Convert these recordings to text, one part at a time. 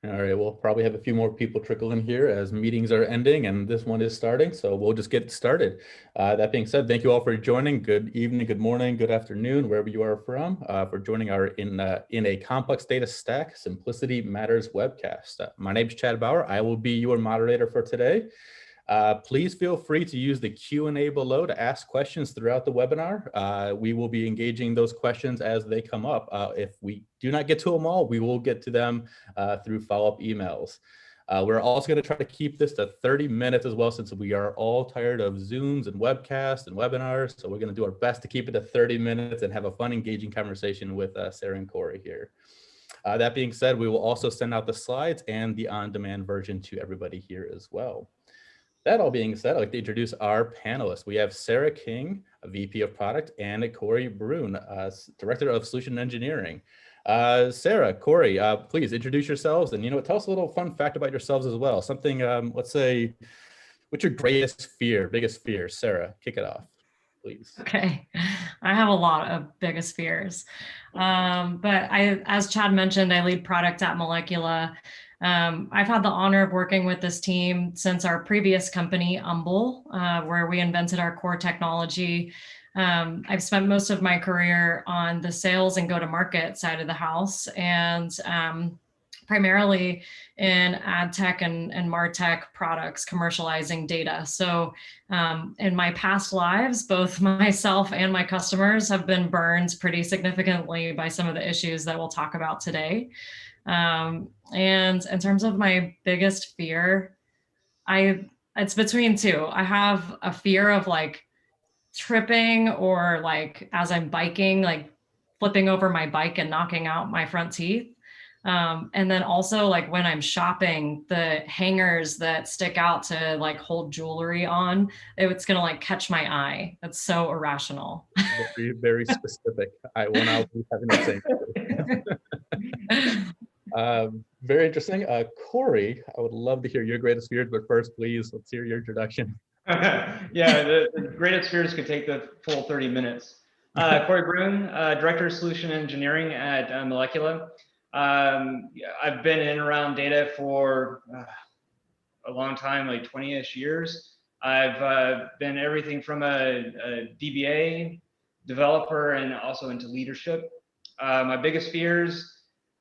All right, we'll probably have a few more people trickle in here as meetings are ending and this one is starting, so we'll just get started. That being said, thank you all for joining. Good evening, good morning, good afternoon, wherever you are from, for joining our In a Complex Data Stack, Simplicity Matters webcast. My name is Chad Bauer. I will be your moderator for today. Please feel free to use the Q&A below to ask questions throughout the webinar. We will be engaging those questions as they come up. If we do not get to them all, we will get to them through follow-up emails. We're also going to try to keep this to 30 minutes as well, since we are all tired of Zooms and webcasts and webinars. So we're going to do our best to keep it to 30 minutes and have a fun, engaging conversation with Sarah and Corey here. That being said, we will also send out the slides and the on-demand version to everybody here as well. That all being said, I'd like to introduce our panelists. We have Sarah King, a VP of Product, and Corey Brune, Director of Solution Engineering. Sarah, Corey, please introduce yourselves and, tell us a little fun fact about yourselves as well. Something, let's say, what's your greatest fear, biggest fear? Sarah, kick it off, please. Okay, I have a lot of biggest fears. But as Chad mentioned, I lead product at Molecula. I've had the honor of working with this team since our previous company, Umble, where we invented our core technology. I've spent most of my career on the sales and go-to-market side of the house, and primarily in ad tech and martech products, commercializing data. So in my past lives, both myself and my customers have been burned pretty significantly by some of the issues that we'll talk about today. And in terms of my biggest fear, it's between two. I have a fear of like tripping, or like as I'm biking, like flipping over my bike and knocking out my front teeth. And then also like when I'm shopping, the hangers that stick out to like hold jewelry on, it's gonna like catch my eye. That's so irrational. Very, very specific. I will now be having the same. Very interesting. Corey, I would love to hear your greatest fears, but first, please, let's hear your introduction. Yeah, the greatest fears could take the full 30 minutes. Corey Brune, Director of Solution Engineering at Molecula. I've been in and around data for a long time, like 20-ish years. I've been everything from a DBA, developer, and also into leadership. My biggest fears,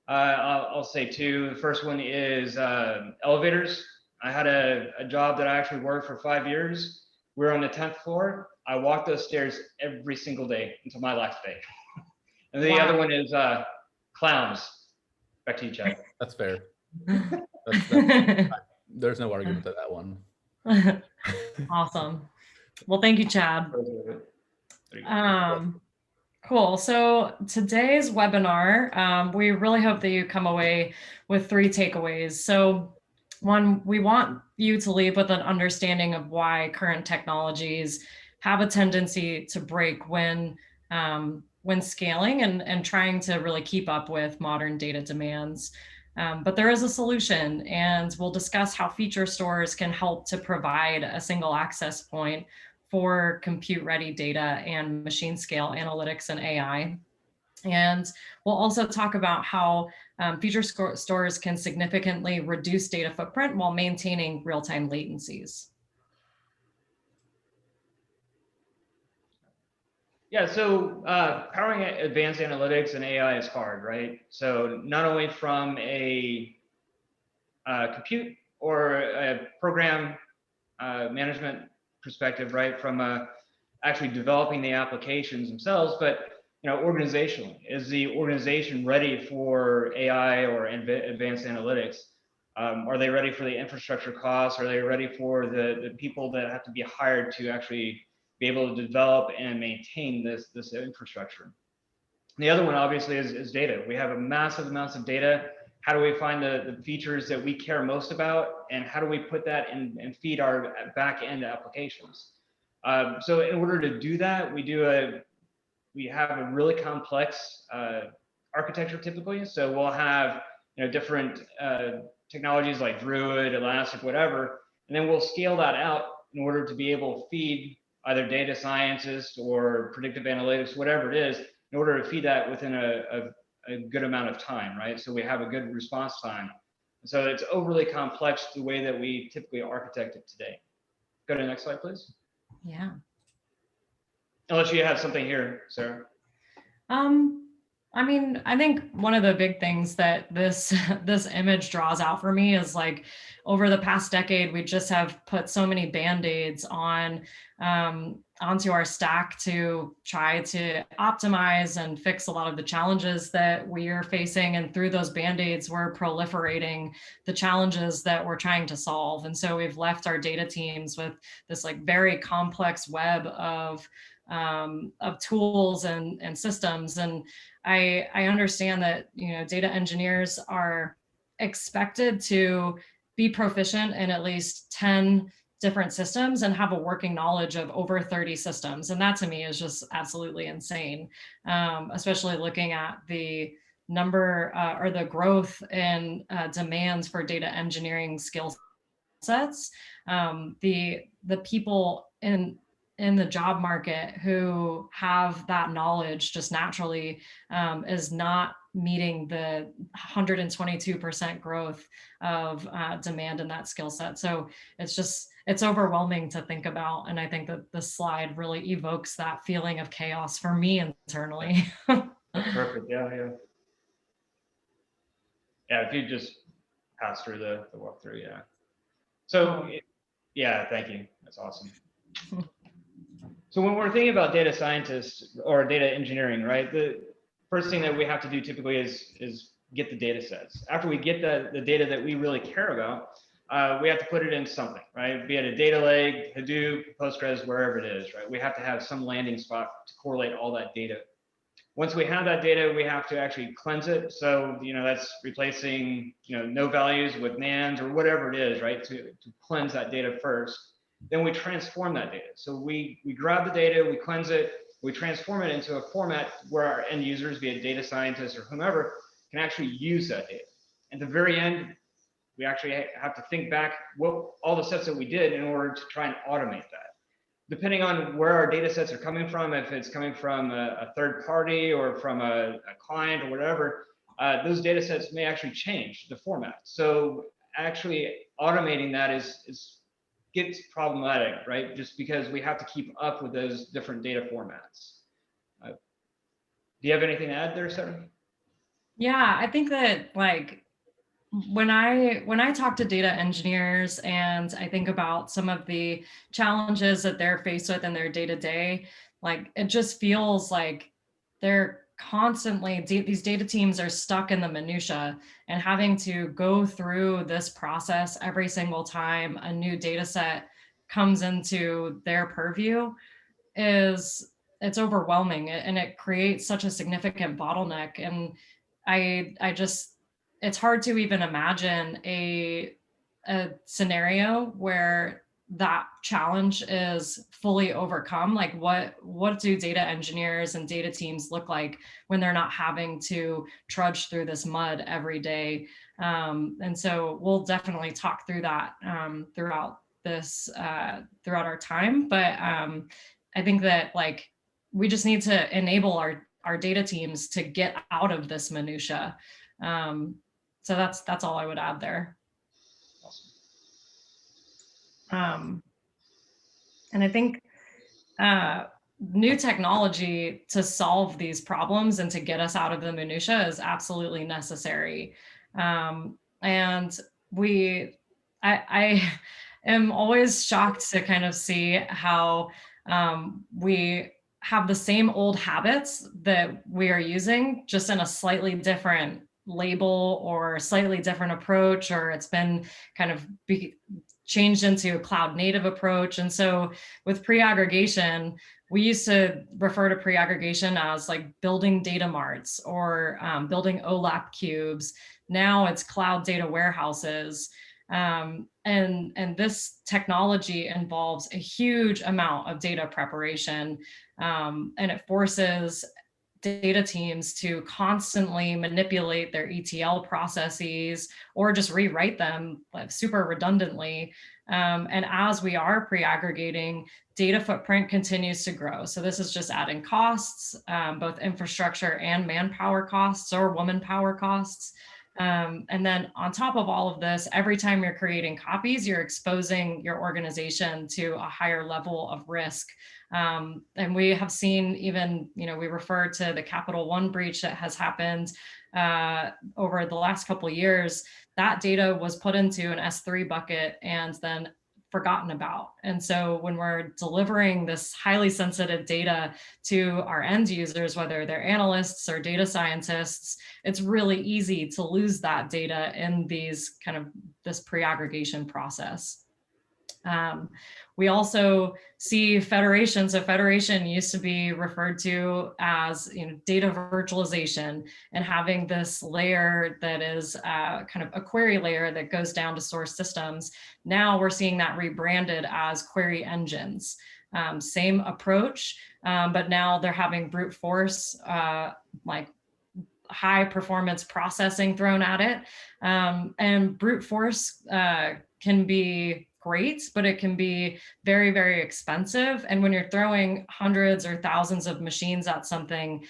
I'll say two. The first one is elevators. I had a job that I actually worked for 5 years. We were on the 10th floor. I walked those stairs every single day until my last day. And the other one is clowns. Back to you, Chad. That's fair. There's no argument to that one. Awesome. Well, thank you, Chad. Cool. So today's webinar, we really hope that you come away with 3 takeaways. So one, we want you to leave with an understanding of why current technologies have a tendency to break when scaling and trying to really keep up with modern data demands. But there is a solution, and we'll discuss how feature stores can help to provide a single access point for compute-ready data and machine scale analytics and AI. And we'll also talk about how feature stores can significantly reduce data footprint while maintaining real-time latencies. Yeah, so powering advanced analytics and AI is hard, right? So not only from a compute or a program management perspective, right, from actually developing the applications themselves, but organizationally, is the organization ready for AI or advanced analytics? Are they ready for the infrastructure costs? Are they ready for the people that have to be hired to actually be able to develop and maintain this infrastructure? And the other one obviously is data. We have a massive amounts of data. How do we find the features that we care most about, and how do we put that in and feed our back end applications? So in order to do that, we have a really complex architecture typically. So we'll have different technologies like Druid, Elastic, whatever, and then we'll scale that out in order to be able to feed either data scientists or predictive analytics, whatever it is, in order to feed that within a good amount of time, right? So we have a good response time. So it's overly complex the way that we typically architect it today. Go to the next slide, please. Yeah. Unless you have something here, Sarah. I mean, I think one of the big things that this image draws out for me is like over the past decade, we just have put so many band-aids on onto our stack to try to optimize and fix a lot of the challenges that we are facing. And through those band-aids, we're proliferating the challenges that we're trying to solve. And so we've left our data teams with this like very complex web of tools and systems. And I understand that, you know, data engineers are expected to be proficient in at least 10 different systems and have a working knowledge of over 30 systems. And that to me is just absolutely insane, especially looking at the number or the growth in demands for data engineering skill sets. The people in the job market who have that knowledge just naturally is not meeting the 122% growth of demand in that skill set. So it's overwhelming to think about. And I think that the slide really evokes that feeling of chaos for me internally. Perfect. Yeah. Yeah. If you just pass through the walkthrough. Yeah. So yeah, thank you. That's awesome. So when we're thinking about data scientists or data engineering, right, the first thing that we have to do typically is get the data sets. After we get the data that we really care about, we have to put it in something, right? Be it a data lake, Hadoop, Postgres, wherever it is, right? We have to have some landing spot to correlate all that data. Once we have that data, we have to actually cleanse it. So, you know, that's replacing, you know, no values with nans or whatever it is, right? To cleanse that data first. Then we transform that data. So we grab the data, we cleanse it, we transform it into a format where our end users, be it data scientists or whomever, can actually use that data. At the very end, we actually have to think back what all the steps that we did in order to try and automate that. Depending on where our data sets are coming from, if it's coming from a third party or from a client or whatever, those data sets may actually change the format. So actually automating that gets problematic, right? Just because we have to keep up with those different data formats. Do you have anything to add there, Sarah? Yeah, I think that like when I talk to data engineers and I think about some of the challenges that they're faced with in their day-to-day, like it just feels like they're constantly, these data teams are stuck in the minutia, and having to go through this process every single time a new data set comes into their purview it's overwhelming, and it creates such a significant bottleneck. And I just, it's hard to even imagine a scenario where that challenge is fully overcome. Like what do data engineers and data teams look like when they're not having to trudge through this mud every day? And so we'll definitely talk through that throughout our time. But I think that like we just need to enable our data teams to get out of this minutia. So that's all I would add there. And I think new technology to solve these problems and to get us out of the minutia is absolutely necessary. And I am always shocked to kind of see how we have the same old habits that we are using, just in a slightly different label or slightly different approach, or it's been kind of changed into a cloud native approach. And so with pre-aggregation, we used to refer to pre-aggregation as like building data marts or building OLAP cubes. Now it's cloud data warehouses. And this technology involves a huge amount of data preparation, and it forces data teams to constantly manipulate their ETL processes or just rewrite them like super redundantly. And as we are pre-aggregating, data footprint continues to grow. So this is just adding costs, both infrastructure and manpower costs or woman power costs. And then on top of all of this, every time you're creating copies, you're exposing your organization to a higher level of risk. And we have seen even, we refer to the Capital One breach that has happened over the last couple of years. That data was put into an S3 bucket and then forgotten about. And so when we're delivering this highly sensitive data to our end users, whether they're analysts or data scientists, it's really easy to lose that data in this pre-aggregation process. We also see federation. So federation used to be referred to as data virtualization, and having this layer that is kind of a query layer that goes down to source systems. Now we're seeing that rebranded as query engines. Same approach, but now they're having brute force, like high performance processing thrown at it. And brute force can be great, but it can be very, very expensive. And when you're throwing hundreds or thousands of machines at something,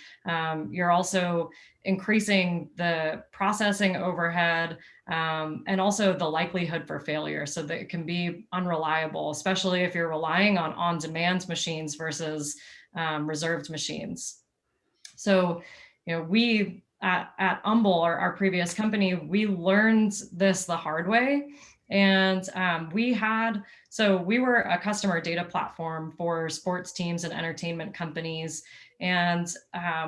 you're also increasing the processing overhead and also the likelihood for failure, so that it can be unreliable, especially if you're relying on on-demand machines versus reserved machines. So, we at Umble, our previous company, we learned this the hard way. And we were a customer data platform for sports teams and entertainment companies. And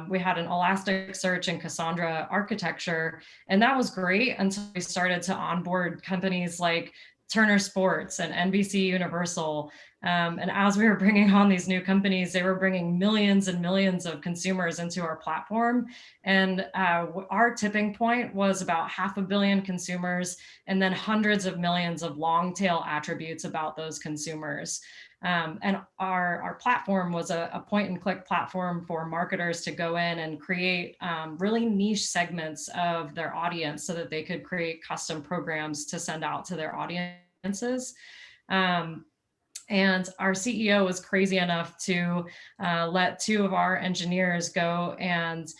we had an Elasticsearch and Cassandra architecture. And that was great until we started to onboard companies like Turner Sports and NBC Universal. And as we were bringing on these new companies, they were bringing millions and millions of consumers into our platform. And our tipping point was about 500 million consumers, and then hundreds of millions of long tail attributes about those consumers. And our platform was a point and click platform for marketers to go in and create really niche segments of their audience so that they could create custom programs to send out to their audiences. And our CEO was crazy enough to let 2 of our engineers go and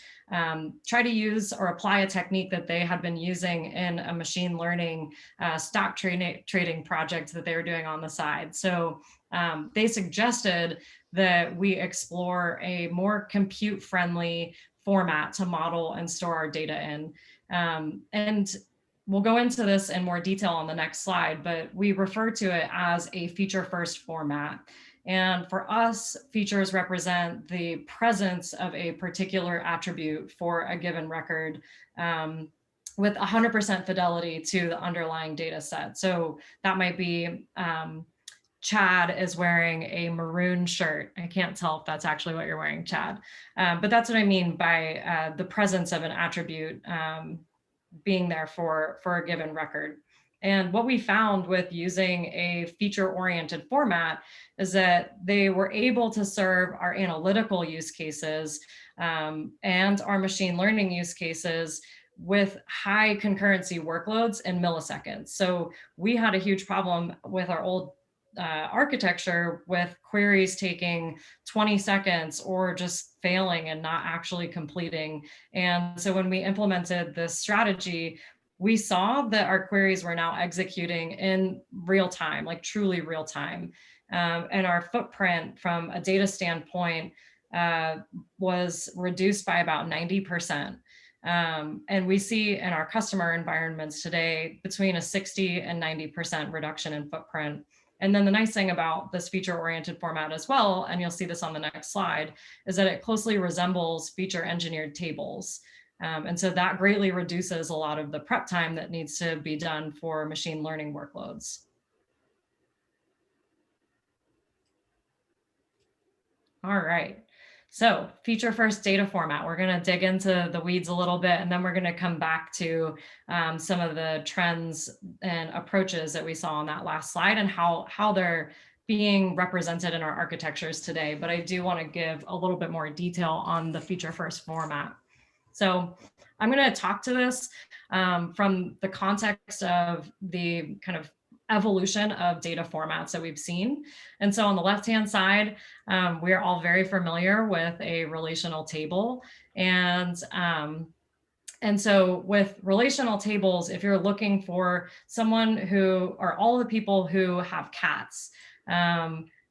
try to use or apply a technique that they had been using in a machine learning stock trading project that they were doing on the side. So they suggested that we explore a more compute-friendly format to model and store our data in. And we'll go into this in more detail on the next slide, but we refer to it as a feature-first format. And for us, features represent the presence of a particular attribute for a given record with 100% fidelity to the underlying data set. So that might be Chad is wearing a maroon shirt. I can't tell if that's actually what you're wearing, Chad. But that's what I mean by the presence of an attribute being there for a given record. And what we found with using a feature-oriented format is that they were able to serve our analytical use cases and our machine learning use cases with high concurrency workloads in milliseconds. So we had a huge problem with our old architecture with queries taking 20 seconds or just failing and not actually completing. And so when we implemented this strategy, we saw that our queries were now executing in real time, like truly real time. And our footprint from a data standpoint was reduced by about 90%. And we see in our customer environments today between a 60 and 90% reduction in footprint. And then the nice thing about this feature-oriented format as well, and you'll see this on the next slide, is that it closely resembles feature-engineered tables. And so that greatly reduces a lot of the prep time that needs to be done for machine learning workloads. All right. So feature-first data format, we're going to dig into the weeds a little bit, and then we're going to come back to some of the trends and approaches that we saw on that last slide and how they're being represented in our architectures today. But I do want to give a little bit more detail on the feature-first format. So I'm going to talk to this from the context of the kind of evolution of data formats that we've seen. And so on the left-hand side, we are all very familiar with a relational table. And And so with relational tables, if you're looking for someone who, or all the people who have cats,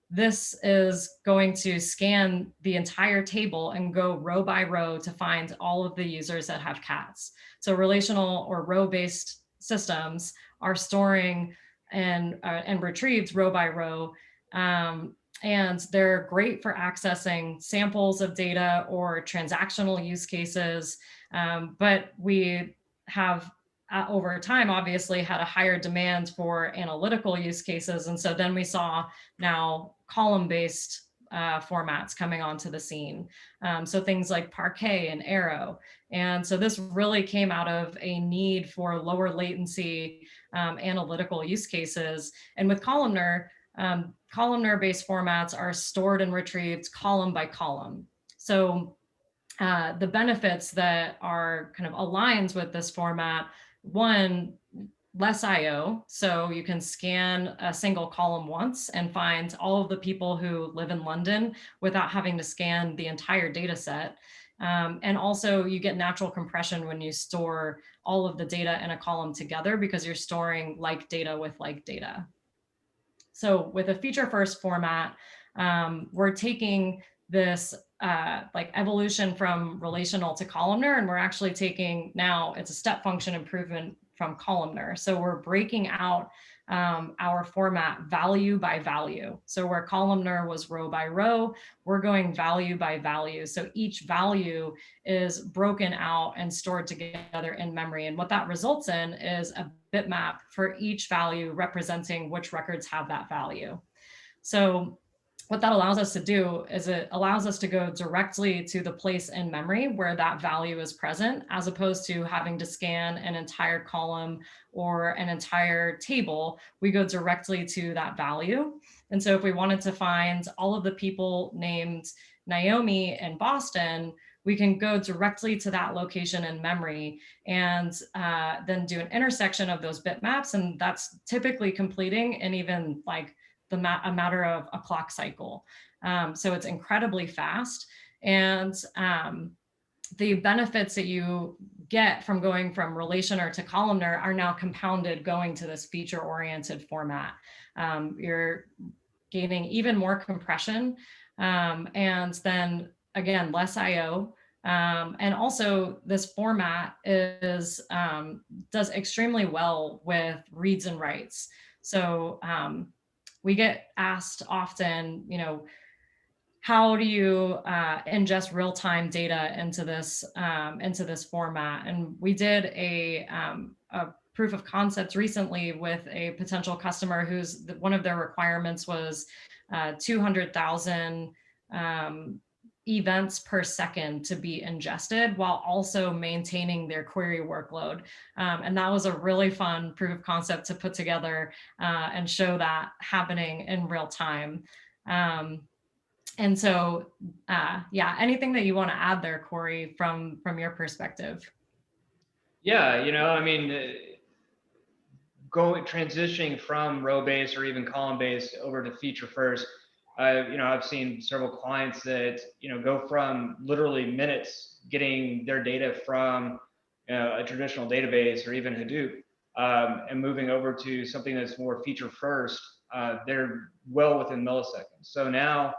this is going to scan the entire table and go row by row to find all of the users that have cats. So relational or row-based systems are storing and retrieved row by row. And they're great for accessing samples of data or transactional use cases. But we have over time, obviously, had a higher demand for analytical use cases. And so then we saw now column-based formats coming onto the scene. So things like Parquet and Arrow. And so this really came out of a need for lower latency analytical use cases. And with columnar, columnar-based formats are stored and retrieved column by column. So the benefits that are kind of aligns with this format, one, less IO. So you can scan a single column once and find all of the people who live in London without having to scan the entire data set. And also you get natural compression when you store all of the data in a column together because you're storing like data with like data. So with a feature first format, we're taking this like evolution from relational to columnar, and we're actually taking now it's a step function improvement from columnar. So we're breaking out our format value by value. So where columnar was row by row, we're going value by value. So each value is broken out and stored together in memory. And what that results in is a bitmap for each value representing which records have that value. So what that allows us to do is it allows us to go directly to the place in memory where that value is present, as opposed to having to scan an entire column or an entire table. We go directly to that value. And so if we wanted to find all of the people named Naomi in Boston, we can go directly to that location in memory and then do an intersection of those bitmaps. And that's typically completing in even like a matter of a clock cycle. So it's incredibly fast. And the benefits that you get from going from relational to columnar are now compounded going to this feature-oriented format. You're gaining even more compression, and then again, less IO. And also this format is does extremely well with reads and writes. So we get asked often, you know, how do you ingest real-time data into this format? And we did a proof of concept recently with a potential customer whose one of their requirements was 200,000 events per second to be ingested while also maintaining their query workload. And that was a really fun proof of concept to put together and show that happening in real time. And so, yeah, anything that you want to add there, Corey, from your perspective? Yeah, you know, I mean, transitioning from row-based or even column-based over to feature first, you know, I've seen several clients that, you know, go from literally minutes getting their data from a traditional database or even Hadoop and moving over to something that's more feature first. They're well within milliseconds. So now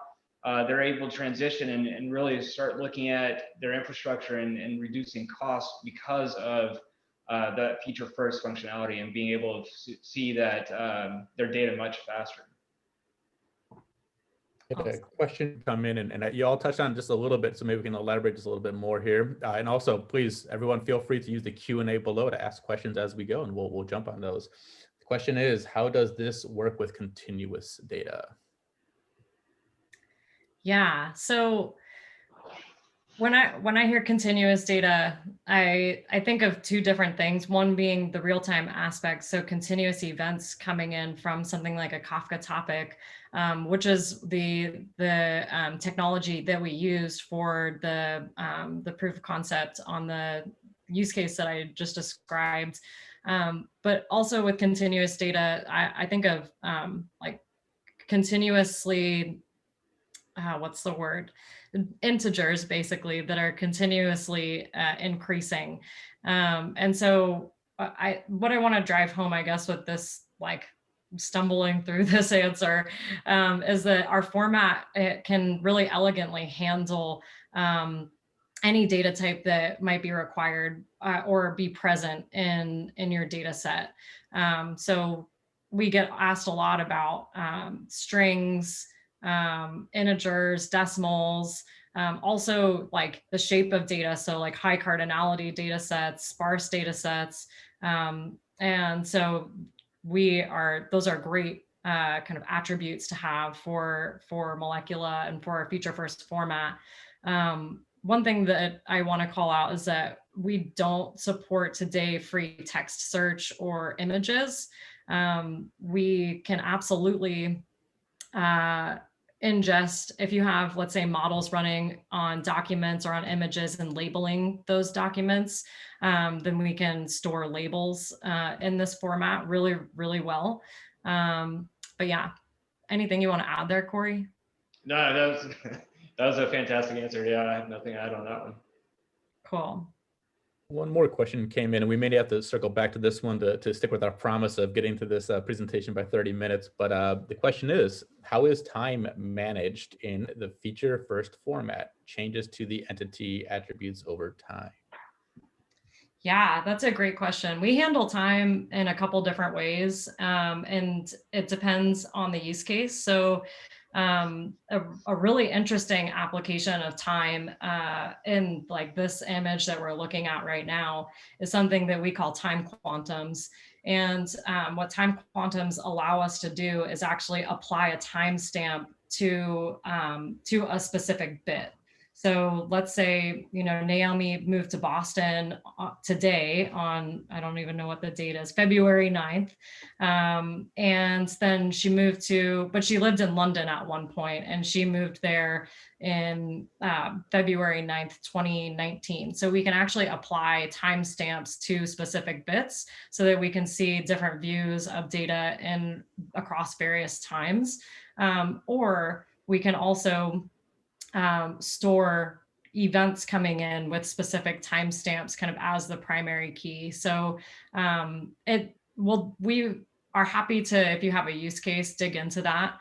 they're able to transition and really start looking at their infrastructure and reducing costs because of that feature first functionality and being able to see that their data much faster. A question come in, and you all touched on just a little bit, so maybe we can elaborate just a little bit more here. And also, please, everyone, feel free to use the Q&A below to ask questions as we go, and we'll jump on those. The question is, how does this work with continuous data? Yeah, so when I hear continuous data, I think of two different things. One being the real-time aspect, so continuous events coming in from something like a Kafka topic, which is the technology that we used for the proof of concept on the use case that I just described. But also with continuous data, I think of like continuously, what's the word? Integers basically that are continuously increasing. And so what I want to drive home, I guess, with this, like, stumbling through this answer, is that our format, it can really elegantly handle any data type that might be required or be present in your data set. So we get asked a lot about strings, integers, decimals, also like the shape of data. So like high cardinality data sets, sparse data sets. And so those are great kind of attributes to have for Molecula and for our feature first format. One thing that I want to call out is that we don't support today free text search or images. We can absolutely ingest, if you have, let's say, models running on documents or on images and labeling those documents, then we can store labels in this format really, really well. But yeah, anything you want to add there, Corey? No, that was a fantastic answer. Yeah, I have nothing to add on that one. Cool. One more question came in, and we may have to circle back to this one to stick with our promise of getting to this presentation by 30 minutes. But the question is, how is time managed in the feature first format? Changes to the entity attributes over time? Yeah, that's a great question. We handle time in a couple different ways, and it depends on the use case. So a really interesting application of time in like this image that we're looking at right now is something that we call time quantums. And what time quantums allow us to do is actually apply a timestamp to a specific bit. So let's say, Naomi moved to Boston today on, I don't even know what the date is, February 9th. And then she moved but she lived in London at one point, and she moved there in February 9th, 2019. So we can actually apply timestamps to specific bits so that we can see different views of data across various times. Or we can also store events coming in with specific timestamps kind of as the primary key. So we are happy to, if you have a use case, dig into that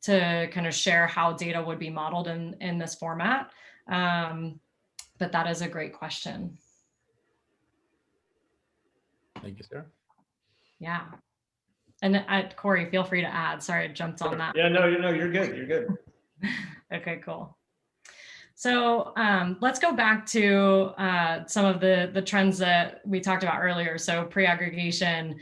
to kind of share how data would be modeled in this format. But that is a great question. Thank you, Sarah. Yeah. And Corey, feel free to add. Sorry, I jumped on that. Yeah, no, you're good. You're good. Okay, cool. So let's go back to some of the trends that we talked about earlier. So pre-aggregation,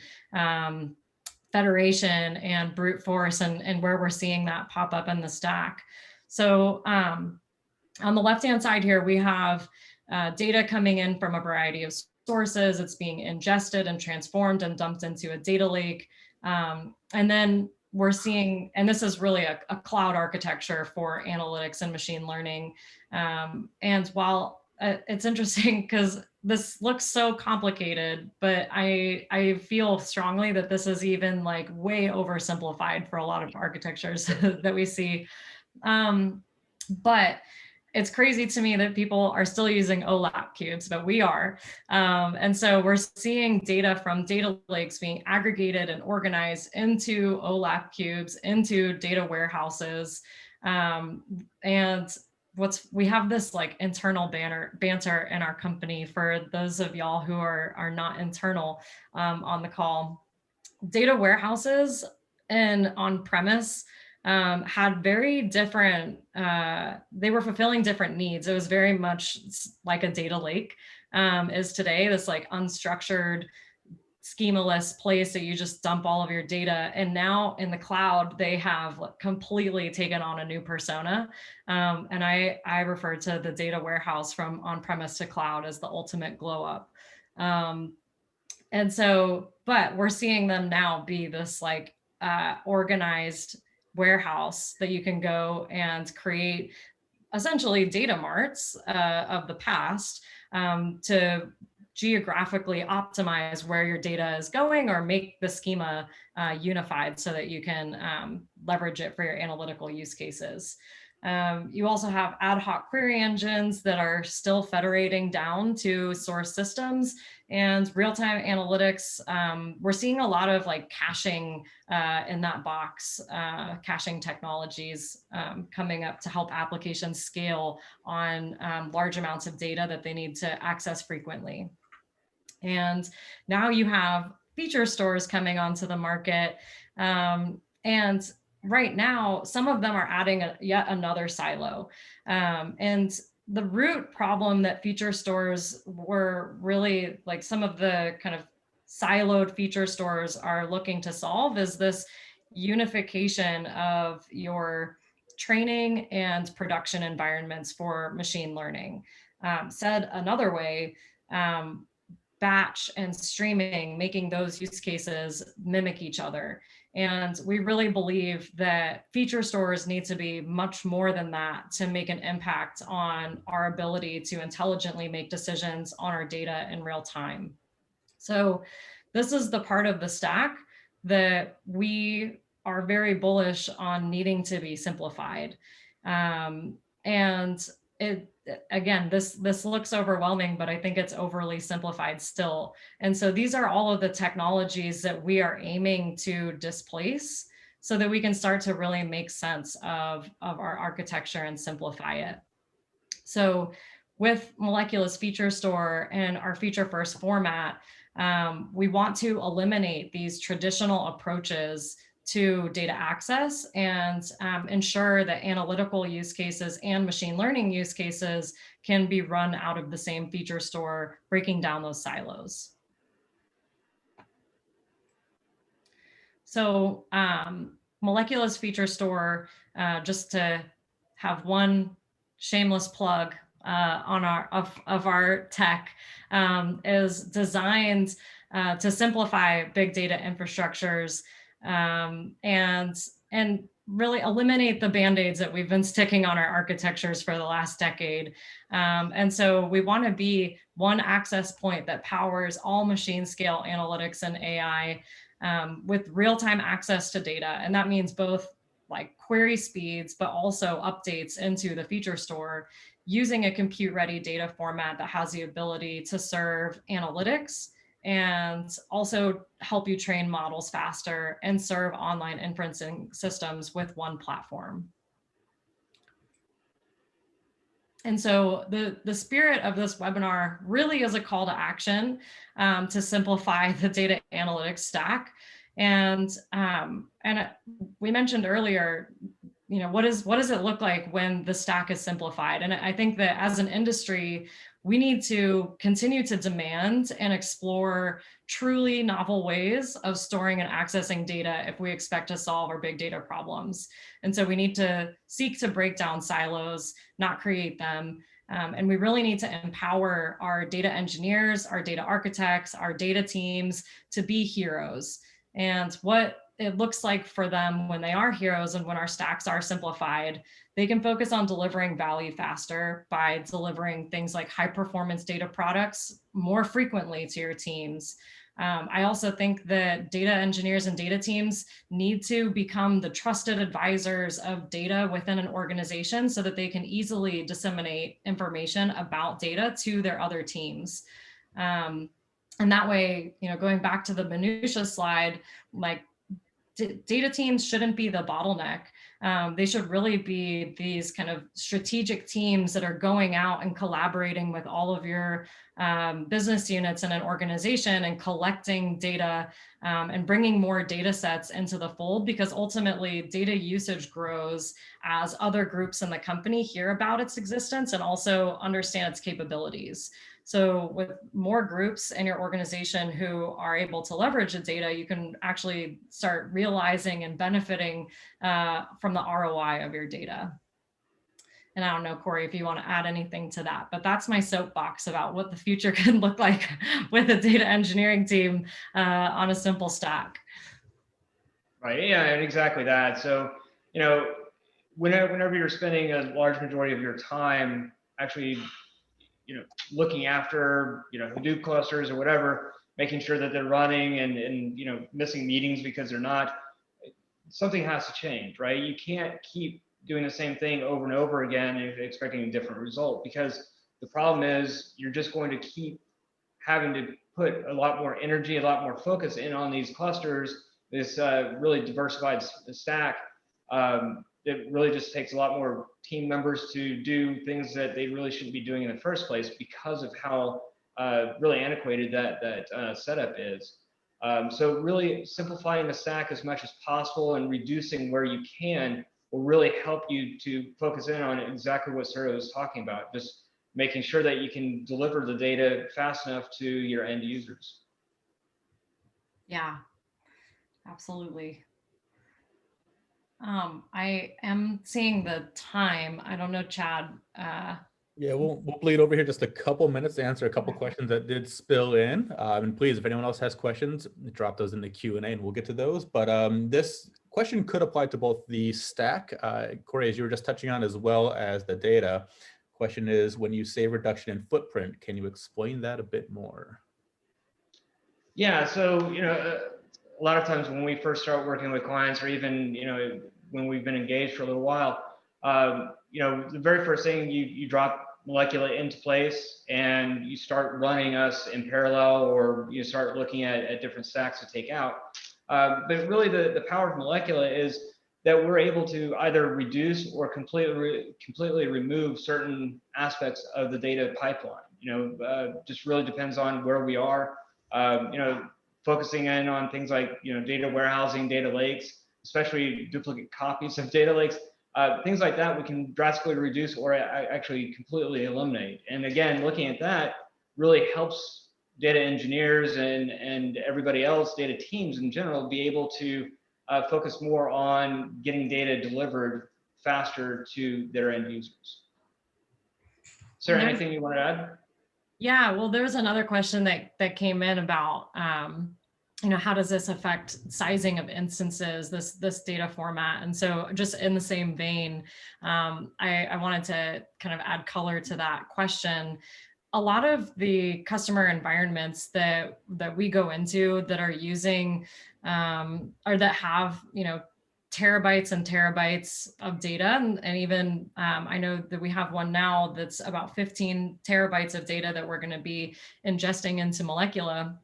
federation, and brute force, and where we're seeing that pop up in the stack. So on the left-hand side here, we have data coming in from a variety of sources. It's being ingested and transformed and dumped into a data lake. And then we're seeing, and this is really a cloud architecture for analytics and machine learning. And while it's interesting because this looks so complicated, but I feel strongly that this is even like way oversimplified for a lot of architectures that we see. But it's crazy to me that people are still using OLAP cubes, but we are. And so we're seeing data from data lakes being aggregated and organized into OLAP cubes, into data warehouses. And we have this like internal banter in our company for those of y'all who are not internal on the call. Data warehouses and on-premise had very different, they were fulfilling different needs. It was very much like a data lake is today, this like unstructured, schemaless place that you just dump all of your data. And now in the cloud, they have completely taken on a new persona. And I refer to the data warehouse from on-premise to cloud as the ultimate glow up. And so, but we're seeing them now be this like organized warehouse that you can go and create essentially data marts of the past to geographically optimize where your data is going or make the schema unified so that you can leverage it for your analytical use cases. You also have ad hoc query engines that are still federating down to source systems, and real-time analytics. We're seeing a lot of like caching in that box, caching technologies coming up to help applications scale on large amounts of data that they need to access frequently. And now you have feature stores coming onto the market. And right now, some of them are adding yet another silo. And the root problem that feature stores were really like some of the kind of siloed feature stores are looking to solve is this unification of your training and production environments for machine learning. Said another way, batch and streaming, making those use cases mimic each other. And we really believe that feature stores need to be much more than that to make an impact on our ability to intelligently make decisions on our data in real time. So this is the part of the stack that we are very bullish on needing to be simplified. And again, this looks overwhelming, but I think it's overly simplified still. And so these are all of the technologies that we are aiming to displace so that we can start to really make sense of our architecture and simplify it. So with Molecula's feature store and our feature first format, we want to eliminate these traditional approaches to data access and ensure that analytical use cases and machine learning use cases can be run out of the same feature store, breaking down those silos. So Molecula's feature store, just to have one shameless plug on our tech, is designed to simplify big data infrastructures and really eliminate the band-aids that we've been sticking on our architectures for the last decade. And so we want to be one access point that powers all machine scale analytics and AI with real-time access to data. And that means both like query speeds, but also updates into the feature store using a compute-ready data format that has the ability to serve analytics and also help you train models faster and serve online inferencing systems with one platform. And so the spirit of this webinar really is a call to action to simplify the data analytics stack. And we mentioned earlier, what does it look like when the stack is simplified? And I think that as an industry, we need to continue to demand and explore truly novel ways of storing and accessing data if we expect to solve our big data problems. And so we need to seek to break down silos, not create them. And we really need to empower our data engineers, our data architects, our data teams to be heroes. And what it looks like for them when they are heroes and when our stacks are simplified, they can focus on delivering value faster by delivering things like high performance data products more frequently to your teams. I also think that data engineers and data teams need to become the trusted advisors of data within an organization so that they can easily disseminate information about data to their other teams. And that way, going back to the minutia slide, like data teams shouldn't be the bottleneck. They should really be these kind of strategic teams that are going out and collaborating with all of your business units in an organization and collecting data and bringing more data sets into the fold, because ultimately data usage grows as other groups in the company hear about its existence and also understand its capabilities. So with more groups in your organization who are able to leverage the data, you can actually start realizing and benefiting from the ROI of your data. And I don't know, Corey, if you want to add anything to that, but that's my soapbox about what the future can look like with a data engineering team on a simple stack. Right, yeah, and exactly that. So, whenever you're spending a large majority of your time actually looking after, Hadoop clusters or whatever, making sure that they're running and missing meetings because they're not, something has to change, right? You can't keep doing the same thing over and over again and expecting a different result, because the problem is you're just going to keep having to put a lot more energy, a lot more focus in on these clusters, this really diversified stack. It really just takes a lot more team members to do things that they really shouldn't be doing in the first place because of how really antiquated that setup is. So really simplifying the stack as much as possible and reducing where you can will really help you to focus in on exactly what Sarah was talking about, just making sure that you can deliver the data fast enough to your end users. Yeah, absolutely. I am seeing the time. I don't know, Chad. Yeah, we'll bleed over here just a couple minutes to answer a couple questions that did spill in. And please, if anyone else has questions, drop those in the Q&A and we'll get to those. But this question could apply to both the stack, Corey, as you were just touching on, as well as the data. Question is, when you say reduction in footprint, can you explain that a bit more? Yeah, so, you know, a lot of times when we first start working with clients, or even, you know, when we've been engaged for a little while, you know, the very first thing you drop Molecula into place and you start running us in parallel, or you start looking at different stacks to take out. But really the power of Molecula is that we're able to either reduce or completely remove certain aspects of the data pipeline. You know, just really depends on where we are. You know, focusing in on things like, you know, data warehousing, data lakes, especially duplicate copies of data lakes, things like that we can drastically reduce or actually completely eliminate. And again, looking at that really helps data engineers and everybody else, data teams in general, be able to focus more on getting data delivered faster to their end users. Is there anything you want to add? Yeah, well, there's another question that came in about, you know, how does this affect sizing of instances, this data format? And so just in the same vein, I wanted to kind of add color to that question. A lot of the customer environments that we go into that are using or that have, you know, terabytes and terabytes of data. And even I know that we have one now that's about 15 terabytes of data that we're going to be ingesting into Molecula.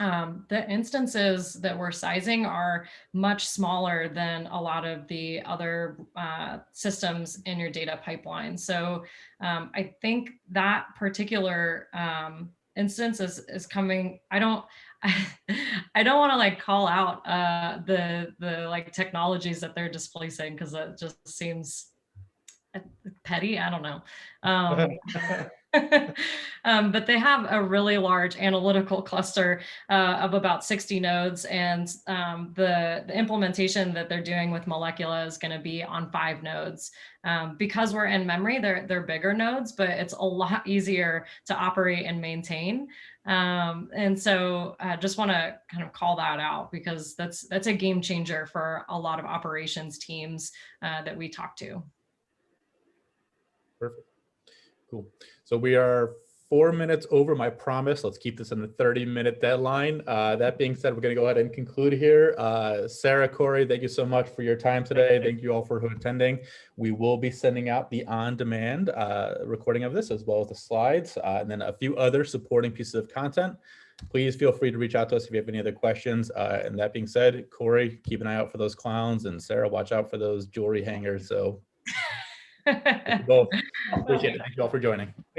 The instances that we're sizing are much smaller than a lot of the other systems in your data pipeline. So I think that particular instance is coming. I don't want to like call out the like technologies that they're displacing, because it just seems petty. I don't know. But they have a really large analytical cluster of about 60 nodes, and the implementation that they're doing with Molecula is going to be on 5 nodes. Because we're in memory, they're bigger nodes, but it's a lot easier to operate and maintain. And so I just want to kind of call that out, because that's a game changer for a lot of operations teams that we talk to. Perfect. Cool. So we are 4 minutes over my promise. Let's keep this in the 30-minute deadline. That being said, we're going to go ahead and conclude here. Sarah, Corey, thank you so much for your time today. Thank you all for attending. We will be sending out the on-demand recording of this, as well as the slides, and then a few other supporting pieces of content. Please feel free to reach out to us if you have any other questions. And that being said, Corey, keep an eye out for those clowns, and Sarah, watch out for those jewelry hangers. So thank you both. Appreciate it. Thank you all for joining.